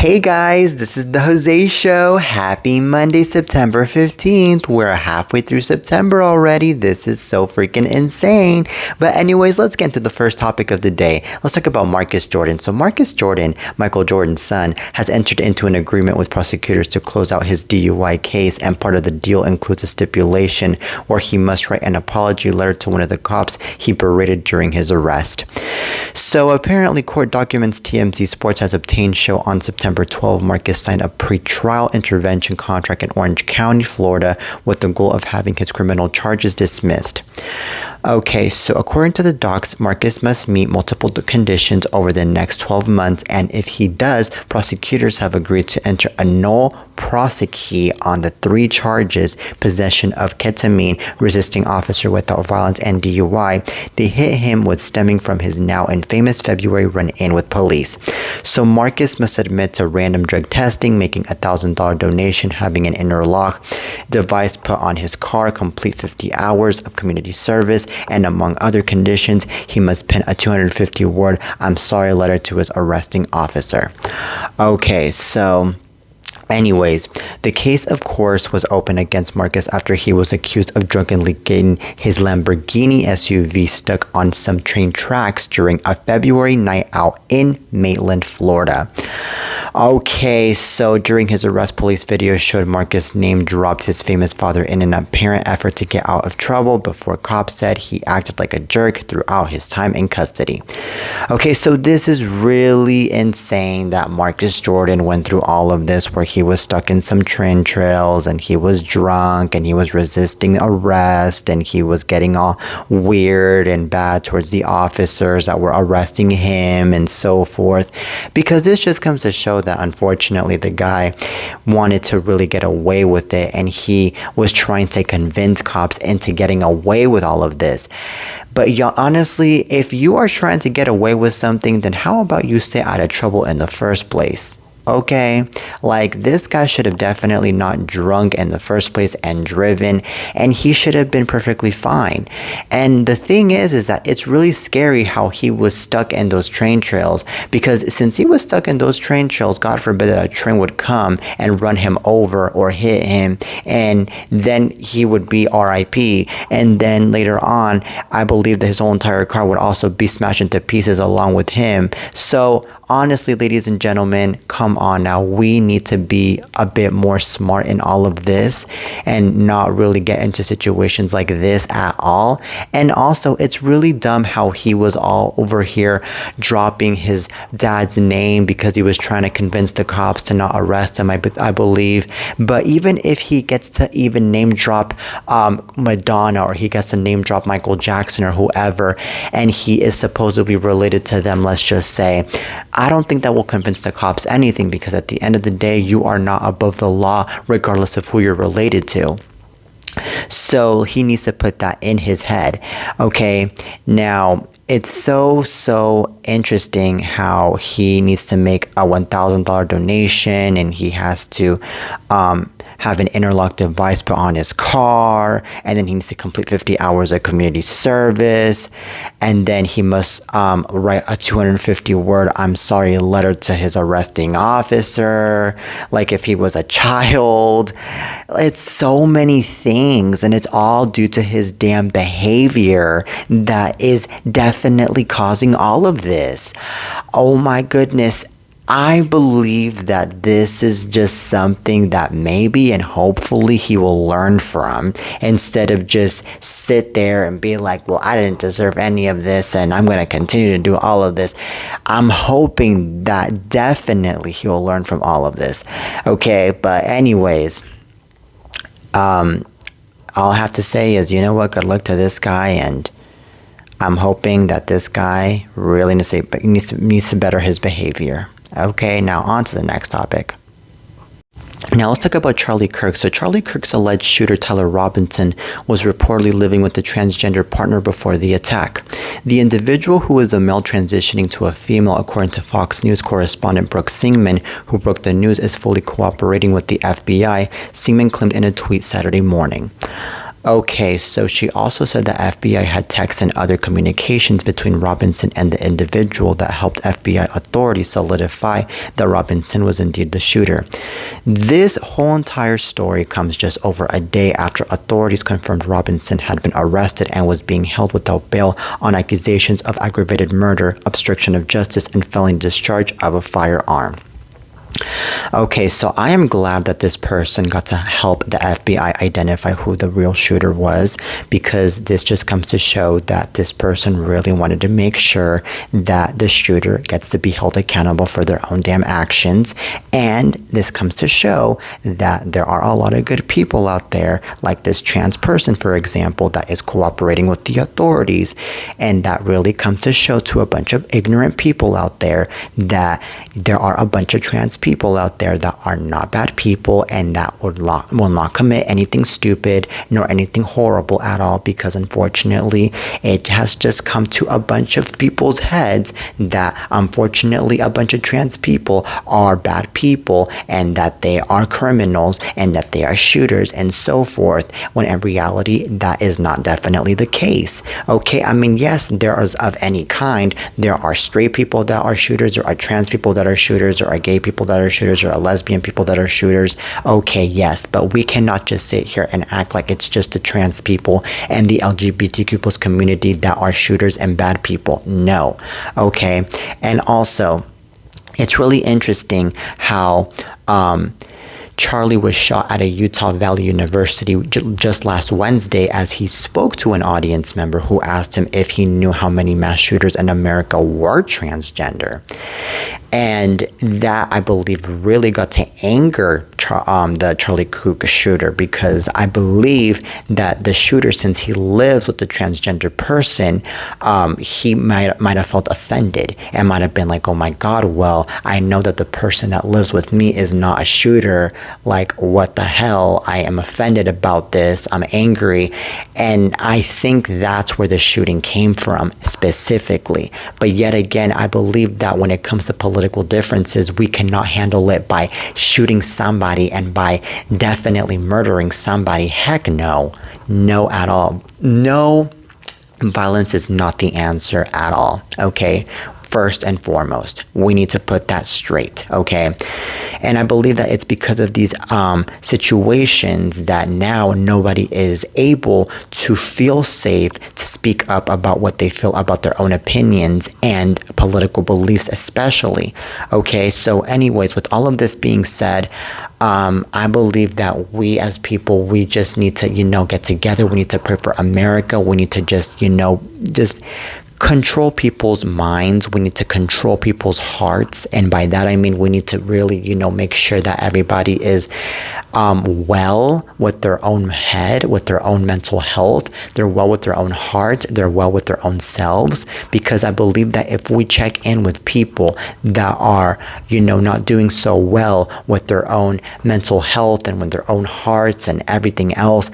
Hey guys, this is the Jose Show. Happy Monday, September 15th. We're halfway through September already. This is so freaking insane. But anyways, let's get into the first topic of the day. Let's talk about Marcus Jordan. So Marcus Jordan, Michael Jordan's son, has entered into an agreement with prosecutors to close out his DUI case, and part of the deal includes a stipulation where he must write an apology letter to one of the cops he berated during his arrest. So apparently, court documents TMZ Sports has obtained show on September 12, Marcus signed a pre-trial intervention contract in Orange County, Florida, with the goal of having his criminal charges dismissed. Okay, so according to the docs, Marcus must meet multiple conditions over the next 12 months, and if he does, prosecutors have agreed to enter a no prosecute on the three charges: possession of ketamine, resisting officer without violence, and DUI. They hit him with stemming from his now infamous February run-in with police. So Marcus must admit to random drug testing, making a $1,000 donation, having an interlock device put on his car, complete 50 hours of community service, and among other conditions, he must pen a 250-word "I'm sorry" letter to his arresting officer. Okay, so anyways, the case, of course, was opened against Marcus after he was accused of drunkenly getting his Lamborghini SUV stuck on some train tracks during a February night out in Maitland, Florida. Okay, so during his arrest, police video showed Marcus name-dropped his famous father in an apparent effort to get out of trouble before cops said he acted like a jerk throughout his time in custody. Okay, so this is really insane that Marcus Jordan went through all of this, where he was stuck in some train trails and he was drunk and he was resisting arrest and he was getting all weird and bad towards the officers that were arresting him and so forth, because this just comes to show that unfortunately the guy wanted to really get away with it, and he was trying to convince cops into getting away with all of this. But honestly, if you are trying to get away with something, then how about you stay out of trouble in the first place? Okay, like this guy should have definitely not drunk in the first place and driven, and he should have been perfectly fine. And the thing is that it's really scary how he was stuck in those train trails, because since he was stuck in those train trails, God forbid that a train would come and run him over or hit him, and then he would be RIP. And then later on, I believe that his whole entire car would also be smashed into pieces along with him. So honestly, ladies and gentlemen, come on now. We need to be a bit more smart in all of this and not really get into situations like this at all. And also, it's really dumb how he was all over here dropping his dad's name because he was trying to convince the cops to not arrest him, I believe. But even if he gets to even name drop Madonna, or he gets to name drop Michael Jackson or whoever, and he is supposedly related to them, let's just say, I don't think that will convince the cops anything, because at the end of the day, you are not above the law regardless of who you're related to. So he needs to put that in his head. Okay, now it's so interesting how he needs to make a $1,000 donation, and he has to have an interlock device put on his car, and then he needs to complete 50 hours of community service, and then he must write a 250-word "I'm sorry" letter to his arresting officer, like if he was a child. It's so many things, and it's all due to his damn behavior that is definitely causing all of this. Oh my goodness. I believe that this is just something that maybe and hopefully he will learn from, instead of just sit there and be like, well, I didn't deserve any of this and I'm going to continue to do all of this. I'm hoping that definitely he'll learn from all of this. Okay, but anyways, all I have to say is, you know what, good luck to this guy, and I'm hoping that this guy really needs to better his behavior. Okay, now on to the next topic. Now let's talk about Charlie Kirk. So Charlie Kirk's alleged shooter, Tyler Robinson, was reportedly living with a transgender partner before the attack. The individual, who is a male transitioning to a female, according to Fox News correspondent Brooke Singman, who broke the news, is fully cooperating with the FBI, Singman claimed in a tweet Saturday morning. Okay, so she also said the FBI had texts and other communications between Robinson and the individual that helped FBI authorities solidify that Robinson was indeed the shooter. This whole entire story comes just over a day after authorities confirmed Robinson had been arrested and was being held without bail on accusations of aggravated murder, obstruction of justice, and felony discharge of a firearm. Okay, so I am glad that this person got to help the FBI identify who the real shooter was, because this just comes to show that this person really wanted to make sure that the shooter gets to be held accountable for their own damn actions. And this comes to show that there are a lot of good people out there, like this trans person, for example, that is cooperating with the authorities. And that really comes to show to a bunch of ignorant people out there that there are a bunch of trans people out there that are not bad people and that will not commit anything stupid nor anything horrible at all, because unfortunately it has just come to a bunch of people's heads that unfortunately a bunch of trans people are bad people and that they are criminals and that they are shooters and so forth, when in reality that is not definitely the case. Okay, I mean, yes, there is of any kind. There are straight people that are shooters, there are trans people that are shooters, there are gay people that are shooters, or are lesbian people that are shooters. Okay, yes, but we cannot just sit here and act like it's just the trans people and the LGBTQ plus community that are shooters and bad people. No. Okay, and also it's really interesting how Charlie was shot at a Utah Valley University just last Wednesday as he spoke to an audience member who asked him if he knew how many mass shooters in America were transgender. And that, I believe, really got to anger the Charlie Kirk shooter, because I believe that the shooter, since he lives with the transgender person, he might have felt offended and might have been like, oh my God, well, I know that the person that lives with me is not a shooter. Like, what the hell? I am offended about this. I'm angry. And I think that's where the shooting came from specifically. But yet again, I believe that when it comes to political differences, we cannot handle it by shooting somebody and by definitely murdering somebody. Heck no. No at all. No, violence is not the answer at all. Okay? First and foremost, we need to put that straight, okay? And I believe that it's because of these situations that now nobody is able to feel safe to speak up about what they feel about their own opinions and political beliefs especially, okay? So anyways, with all of this being said, I believe that we as people, we just need to, get together. We need to pray for America. We need to just control people's minds. We need to control people's hearts, and by that I mean we need to really make sure that everybody is well with their own head, with their own mental health, they're well with their own heart, they're well with their own selves, because I believe that if we check in with people that are not doing so well with their own mental health and with their own hearts and everything else,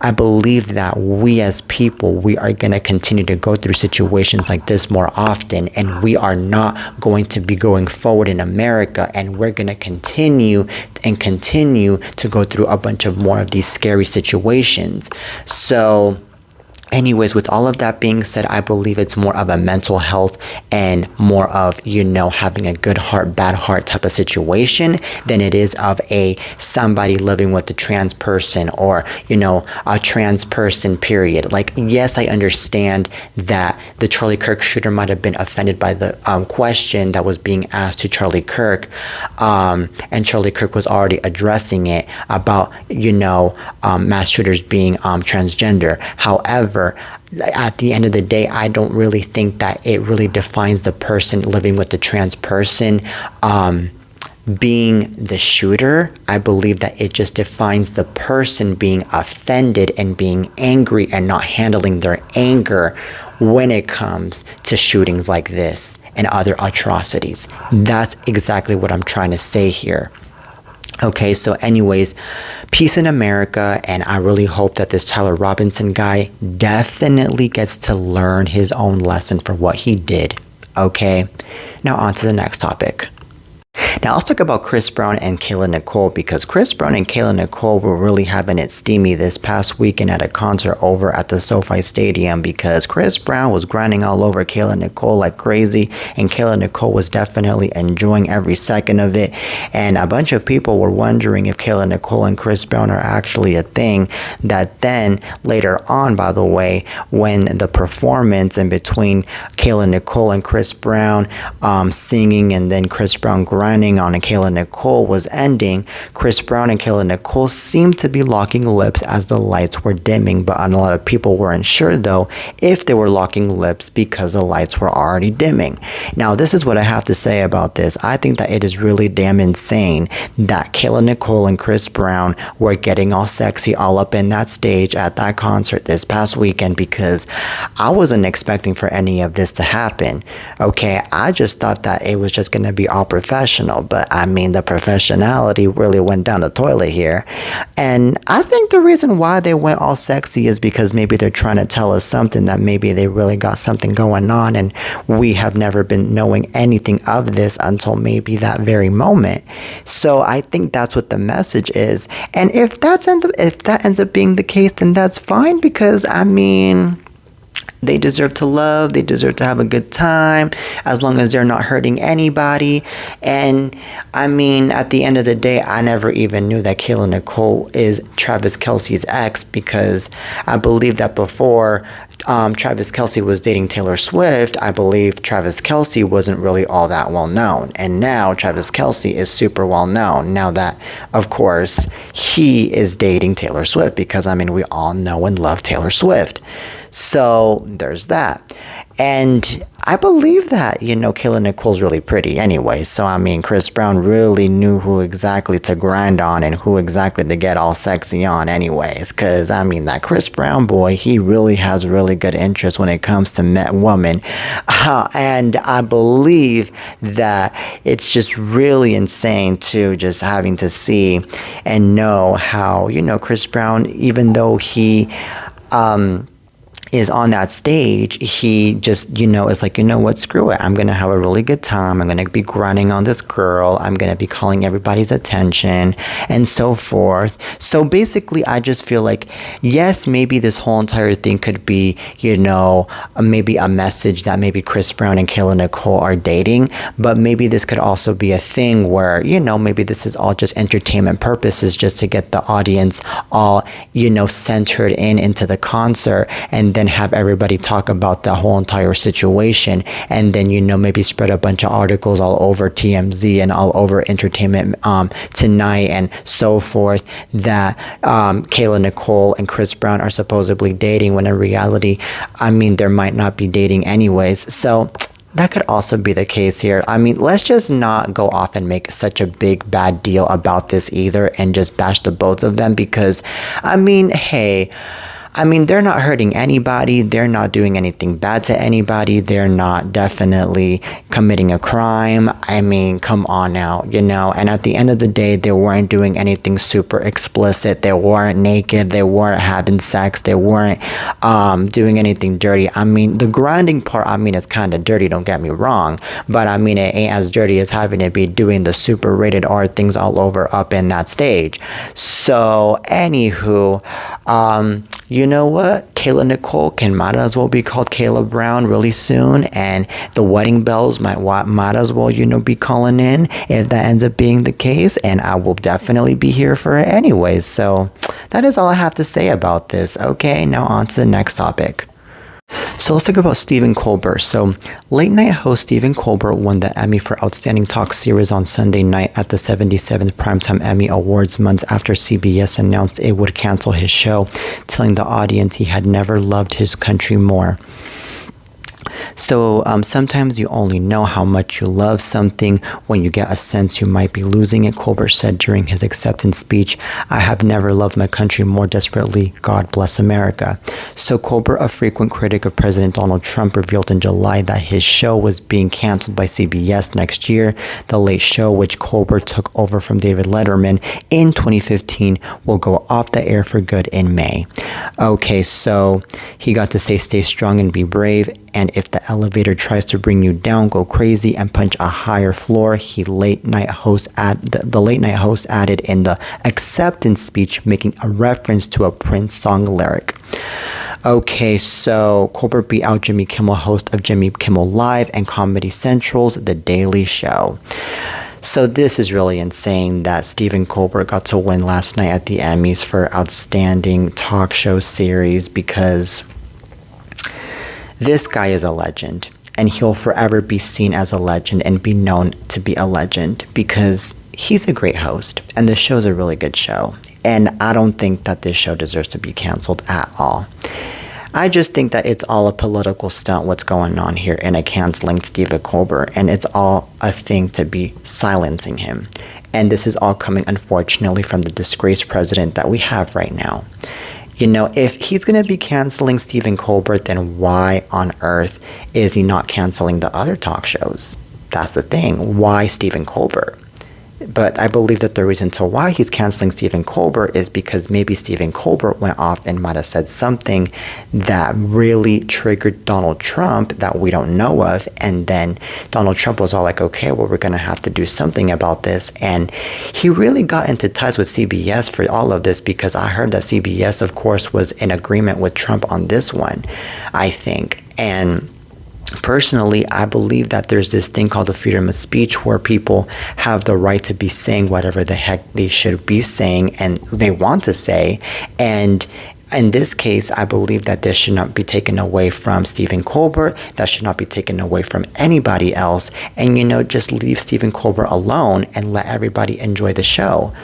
I believe that we as people, we are going to continue to go through situations like this more often, and we are not going to be going forward in America, and we're going to continue to go through a bunch of more of these scary situations. So anyways, with all of that being said, I believe it's more of a mental health and more of, having a good heart, bad heart type of situation than it is of somebody living with a trans person or, a trans person, period. Like, yes, I understand that the Charlie Kirk shooter might have been offended by the question that was being asked to Charlie Kirk. And Charlie Kirk was already addressing it about, mass shooters being transgender. However, at the end of the day, I don't really think that it really defines the person living with the trans person being the shooter. I believe that it just defines the person being offended and being angry and not handling their anger when it comes to shootings like this and other atrocities. That's exactly what I'm trying to say here. Okay, so anyways, peace in America, and I really hope that this Tyler Robinson guy definitely gets to learn his own lesson for what he did. Okay, now on to the next topic. Now let's talk about Chris Brown and Kayla Nicole, because Chris Brown and Kayla Nicole were really having it steamy this past weekend at a concert over at the SoFi Stadium, because Chris Brown was grinding all over Kayla Nicole like crazy, and Kayla Nicole was definitely enjoying every second of it. And a bunch of people were wondering if Kayla Nicole and Chris Brown are actually a thing. That then later on, by the way, when the performance in between Kayla Nicole and Chris Brown singing, and then Chris Brown grinding on Kayla Nicole was ending, Chris Brown and Kayla Nicole seemed to be locking lips as the lights were dimming, but a lot of people weren't sure though if they were locking lips because the lights were already dimming. Now this is what I have to say about this. I think that it is really damn insane that Kayla Nicole and Chris Brown were getting all sexy all up in that stage at that concert this past weekend, because I wasn't expecting for any of this to happen. Okay, I just thought that it was just going to be all professional, but I mean the professionality really went down the toilet here. And I think the reason why they went all sexy is because maybe they're trying to tell us something, that maybe they really got something going on and we have never been knowing anything of this until maybe that very moment. So I think that's what the message is. And if that ends up being the case, then that's fine, because I mean, they deserve to love, they deserve to have a good time, as long as they're not hurting anybody. And I mean, at the end of the day, I never even knew that Kayla Nicole is Travis Kelce's ex, because I believe that before Travis Kelce was dating Taylor Swift, I believe Travis Kelce wasn't really all that well known. And now Travis Kelce is super well known, now that, of course, he is dating Taylor Swift, because I mean, we all know and love Taylor Swift. So there's that. And I believe that, you know, Kayla Nicole's really pretty anyway. So, I mean, Chris Brown really knew who exactly to grind on and who exactly to get all sexy on anyways. Because, I mean, that Chris Brown boy, he really has really good interest when it comes to women. And I believe that it's just really insane to just having to see and know how, you know, Chris Brown, even though he is on that stage, he just, you know, is like, you know what, screw it. I'm going to have a really good time. I'm going to be grinding on this girl. I'm going to be calling everybody's attention and so forth. So basically, I just feel like, yes, maybe this whole entire thing could be, you know, maybe a message that maybe Chris Brown and Kayla Nicole are dating, but maybe this could also be a thing where, you know, maybe this is all just entertainment purposes, just to get the audience all, you know, centered into the concert, and then have everybody talk about the whole entire situation, and then, you know, maybe spread a bunch of articles all over TMZ and all over Entertainment Tonight and so forth, that Kayla Nicole and Chris Brown are supposedly dating, when in reality, I mean, there might not be dating anyways. So that could also be the case here. I mean, let's just not go off and make such a big bad deal about this either, and just bash the both of them, because I mean, hey, I mean, they're not hurting anybody. They're not doing anything bad to anybody. They're not definitely committing a crime. I mean, come on now, you know. And at the end of the day, they weren't doing anything super explicit. They weren't naked. They weren't having sex. They weren't doing anything dirty. I mean, the grinding part, I mean, it's kind of dirty, don't get me wrong. But I mean, it ain't as dirty as having it be doing the super rated R things all over up in that stage. So, anywho, you know what? Kayla Nicole might as well be called Kayla Brown really soon, and the wedding bells might as well, you know, be calling in if that ends up being the case, and I will definitely be here for it anyways. So that is all I have to say about this. Okay, now on to the next topic. So let's talk about Stephen Colbert. So late night host Stephen Colbert won the Emmy for Outstanding Talk Series on Sunday night at the 77th Primetime Emmy Awards, months after CBS announced it would cancel his show, telling the audience he had never loved his country more. So sometimes you only know how much you love something when you get a sense you might be losing it, Colbert said during his acceptance speech. I have never loved my country more desperately. God bless America. So Colbert, a frequent critic of President Donald Trump, revealed in July that his show was being canceled by CBS next year. The Late Show, which Colbert took over from David Letterman in 2015, will go off the air for good in May. Okay, so he got to say stay strong and be brave. And if the the elevator tries to bring you down, go crazy and punch a higher floor. The late night host added in the acceptance speech, making a reference to a Prince song lyric. Okay, so Colbert beat out Jimmy Kimmel, host of Jimmy Kimmel Live and Comedy Central's The Daily Show. So this is really insane that Stephen Colbert got to win last night at the Emmys for Outstanding Talk Show Series, because this guy is a legend, and he'll forever be seen as a legend and be known to be a legend because he's a great host, and this show's a really good show. And I don't think that this show deserves to be canceled at all. I just think that it's all a political stunt what's going on here in a canceling Stephen Colbert, and it's all a thing to be silencing him. And this is all coming, unfortunately, from the disgraced president that we have right now. You know, if he's going to be canceling Stephen Colbert, then why on earth is he not canceling the other talk shows? That's the thing. Why Stephen Colbert? But I believe that the reason to why he's canceling Stephen Colbert is because maybe Stephen Colbert went off and might have said something that really triggered Donald Trump that we don't know of. And then Donald Trump was all like, okay, well, we're going to have to do something about this. And he really got into ties with CBS for all of this, because I heard that CBS, of course, was in agreement with Trump on this one, I think. And personally, I believe that there's this thing called the freedom of speech, where people have the right to be saying whatever the heck they should be saying and they want to say. And in this case, I believe that this should not be taken away from Stephen Colbert. That should not be taken away from anybody else. And, you know, just leave Stephen Colbert alone and let everybody enjoy the show.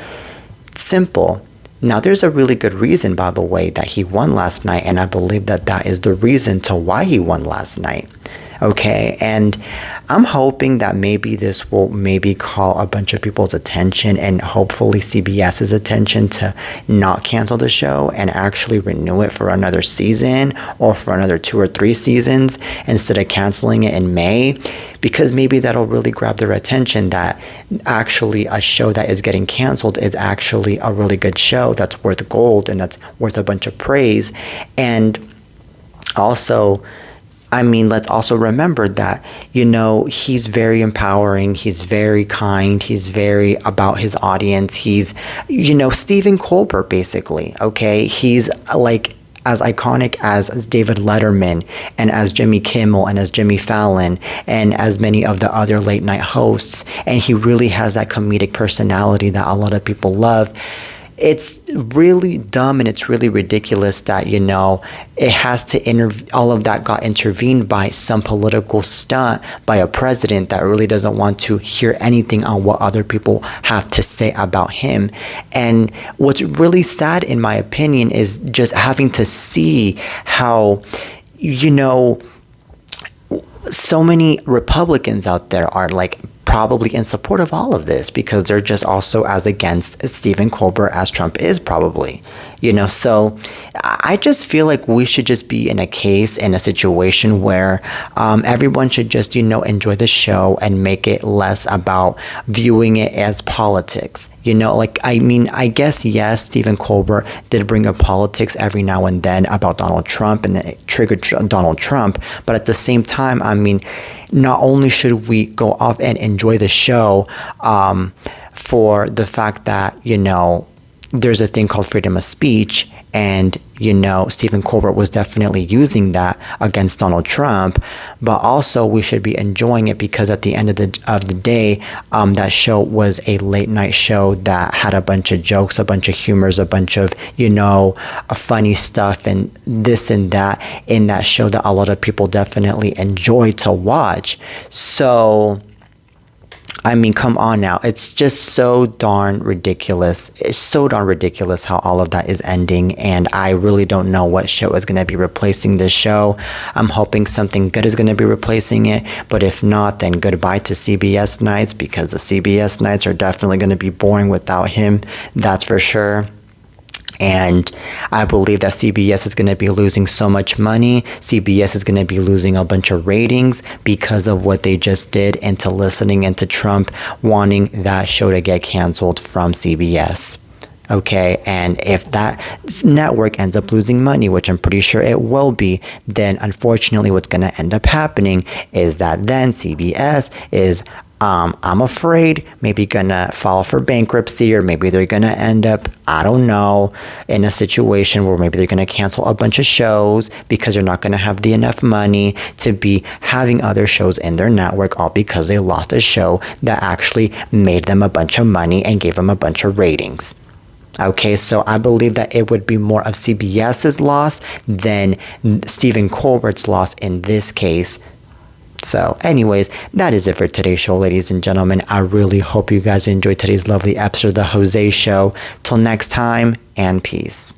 Simple. Now, there's a really good reason, by the way, that he won last night, and I believe that that is the reason to why he won last night. Okay, and I'm hoping that maybe this will maybe call a bunch of people's attention, and hopefully CBS's attention, to not cancel the show and actually renew it for another season or for another 2 or 3 seasons instead of canceling it in May, because maybe that'll really grab their attention that actually a show that is getting canceled is actually a really good show that's worth gold and that's worth a bunch of praise. And also, I mean, let's also remember that, you know, he's very empowering, he's very kind, he's very about his audience, he's, you know, Stephen Colbert, basically, okay? He's like as iconic as David Letterman and as Jimmy Kimmel and as Jimmy Fallon and as many of the other late night hosts, and he really has that comedic personality that a lot of people love. It's really dumb and it's really ridiculous that, you know, it has to all of that got intervened by some political stunt by a president that really doesn't want to hear anything on what other people have to say about him. And what's really sad, in my opinion, is just having to see how, you know, so many Republicans out there are like probably in support of all of this because they're just also as against Stephen Colbert as Trump is, probably, you know. So I just feel like we should just be in a situation where everyone should just, you know, enjoy the show and make it less about viewing it as politics, you know. Like, I mean, I guess, yes, Stephen Colbert did bring up politics every now and then about Donald Trump, and it triggered Donald Trump, but at the same time, I mean, not only should we go off and enjoy the show for the fact that, you know, there's a thing called freedom of speech, and, you know, Stephen Colbert was definitely using that against Donald Trump, but also we should be enjoying it because at the end of the day, that show was a late night show that had a bunch of jokes, a bunch of humors, a bunch of, you know, funny stuff and this and that in that show that a lot of people definitely enjoy to watch. So, I mean, come on now. It's just so darn ridiculous. It's so darn ridiculous how all of that is ending, and I really don't know what show is going to be replacing this show. I'm hoping something good is going to be replacing it, but if not, then goodbye to CBS nights, because the CBS nights are definitely going to be boring without him. That's for sure. And I believe that CBS is going to be losing so much money. CBS is going to be losing a bunch of ratings because of what they just did into listening into Trump wanting that show to get canceled from CBS. Okay, and if that network ends up losing money, which I'm pretty sure it will be, then unfortunately what's going to end up happening is that then CBS is, I'm afraid, maybe gonna file for bankruptcy, or maybe they're gonna end up, I don't know, in a situation where maybe they're gonna cancel a bunch of shows because they're not gonna have the enough money to be having other shows in their network, all because they lost a show that actually made them a bunch of money and gave them a bunch of ratings. Okay, so I believe that it would be more of CBS's loss than Stephen Colbert's loss in this case. So, anyways, that is it for today's show, ladies and gentlemen. I really hope you guys enjoyed today's lovely episode of The Jose Show. Till next time, and peace.